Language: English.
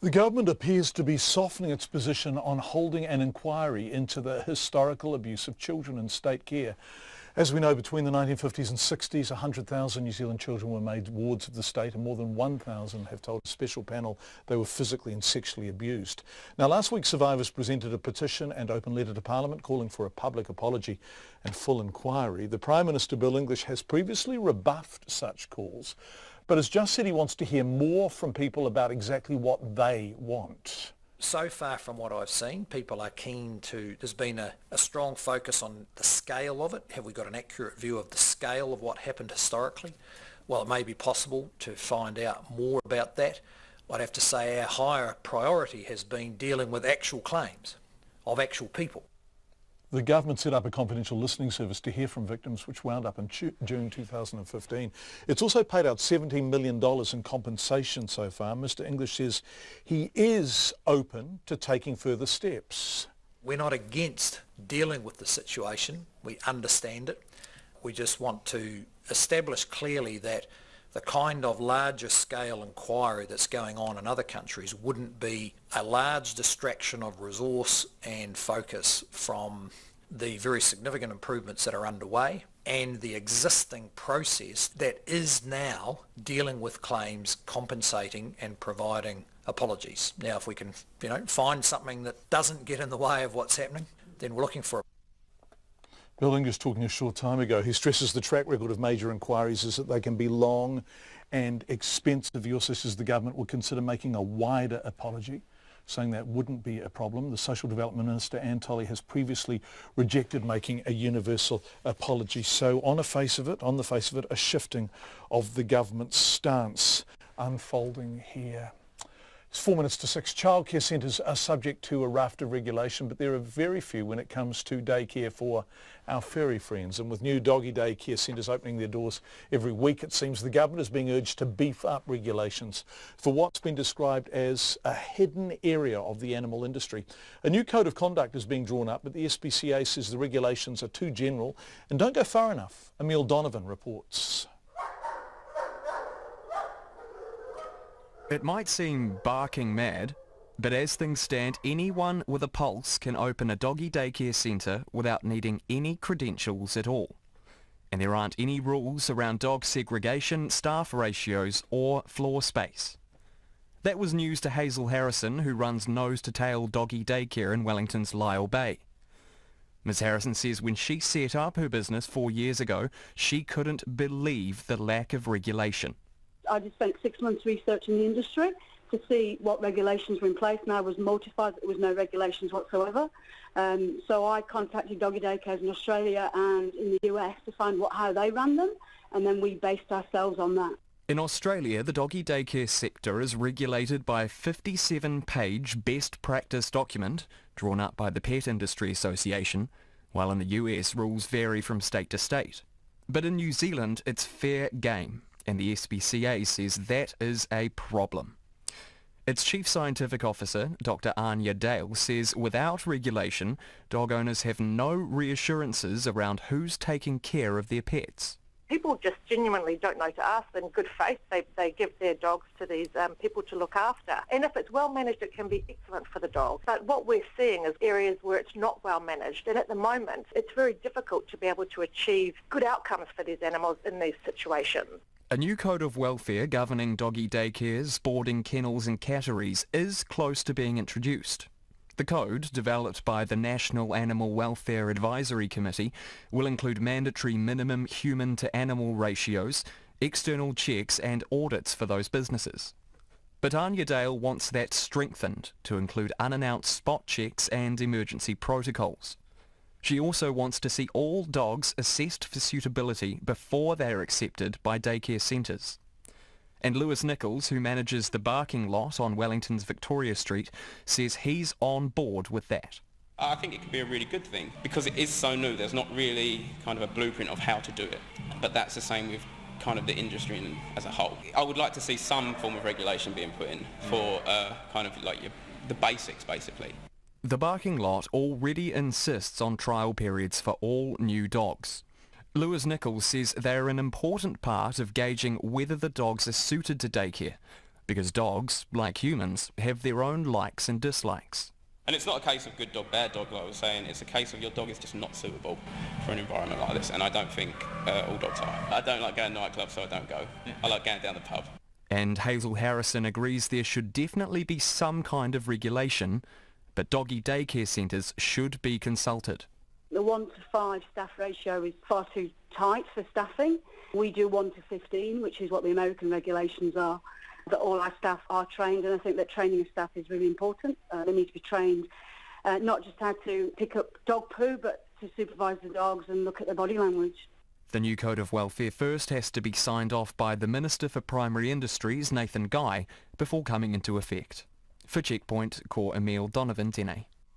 The government appears to be softening its position on holding an inquiry into the historical abuse of children in state care. As we know, between the 1950s and 60s, 100,000 New Zealand children were made wards of the state, and more than 1,000 have told a special panel they were physically and sexually abused. Now, last week, survivors presented a petition and open letter to Parliament calling for a public apology and full inquiry. The Prime Minister, Bill English, has previously rebuffed such calls, but has just said he wants to hear more from people about exactly what they want. So far from what I've seen, people are keen to, there's been a strong focus on the scale of it. Have we got an accurate view of the scale of what happened historically? Well, it may be possible to find out more about that. I'd have to say our higher priority has been dealing with actual claims of actual people. The government set up a confidential listening service to hear from victims, which wound up in June 2015. It's also paid out $17 million in compensation so far. Mr. English says he is open to taking further steps. We're not against dealing with the situation. We understand it. We just want to establish clearly that the kind of larger scale inquiry that's going on in other countries wouldn't be a large distraction of resource and focus from the very significant improvements that are underway and the existing process that is now dealing with claims, compensating and providing apologies. Now, if we can, find something that doesn't get in the way of what's happening, then we're looking for it. Bill English talking a short time ago. He stresses the track record of major inquiries is that they can be long and expensive. He also says the government will consider making a wider apology, saying that wouldn't be a problem. The Social Development Minister, Anne Tolley, has previously rejected making a universal apology. So on the face of it, a shifting of the government's stance unfolding here. It's 4 minutes to 6. Childcare centres are subject to a raft of regulation, but there are very few when it comes to daycare for our furry friends. And with new doggy daycare centres opening their doors every week, it seems the government is being urged to beef up regulations for what's been described as a hidden area of the animal industry. A new code of conduct is being drawn up, but the SPCA says the regulations are too general and don't go far enough. Emile Donovan reports. It might seem barking mad, but as things stand, anyone with a pulse can open a doggy daycare centre without needing any credentials at all. And there aren't any rules around dog segregation, staff ratios or floor space. That was news to Hazel Harrison, who runs Nose to Tail Doggy Daycare in Wellington's Lyell Bay. Ms Harrison says when she set up her business 4 years ago, she couldn't believe the lack of regulation. I just spent 6 months researching the industry to see what regulations were in place, and I was mortified that there was no regulations whatsoever. So I contacted doggy daycares in Australia and in the US to find how they ran them, and then we based ourselves on that. In Australia, the doggy daycare sector is regulated by a 57-page best practice document drawn up by the Pet Industry Association, while in the US rules vary from state to state. But in New Zealand, it's fair game. And the SPCA says that is a problem. Its Chief Scientific Officer, Dr. Anya Dale, says without regulation, dog owners have no reassurances around who's taking care of their pets. People just genuinely don't know to ask. In good faith, they give their dogs to these people to look after. And if it's well managed, it can be excellent for the dog. But what we're seeing is areas where it's not well managed. And at the moment, it's very difficult to be able to achieve good outcomes for these animals in these situations. A new code of welfare governing doggy daycares, boarding kennels and catteries is close to being introduced. The code, developed by the National Animal Welfare Advisory Committee, will include mandatory minimum human-to-animal ratios, external checks and audits for those businesses. But Anya Dale wants that strengthened to include unannounced spot checks and emergency protocols. She also wants to see all dogs assessed for suitability before they are accepted by daycare centres. And Lewis Nichols, who manages the barking lot on Wellington's Victoria Street, says he's on board with that. I think it could be a really good thing because it is so new. There's not really kind of a blueprint of how to do it, but that's the same with kind of the industry as a whole. I would like to see some form of regulation being put in for kind of like the basics, basically. The barking lot already insists on trial periods for all new dogs. Lewis Nichols says they're an important part of gauging whether the dogs are suited to daycare, Because dogs, like humans, have their own likes and dislikes. And it's not a case of good dog, bad dog, like I was saying. It's a case of your dog is just not suitable for an environment like this, and I don't think all dogs are. I don't like going to nightclubs, so I don't go. I like going down the pub. And Hazel Harrison agrees there should definitely be some kind of regulation, but doggy daycare centres should be consulted. The 1 to 5 staff ratio is far too tight for staffing. We do 1 to 15, which is what the American regulations are, that all our staff are trained, and I think that training of staff is really important. They need to be trained not just how to pick up dog poo, but to supervise the dogs and look at their body language. The new Code of Welfare first has to be signed off by the Minister for Primary Industries, Nathan Guy, before coming into effect. For Checkpoint, Ko Emil Donovan Tene.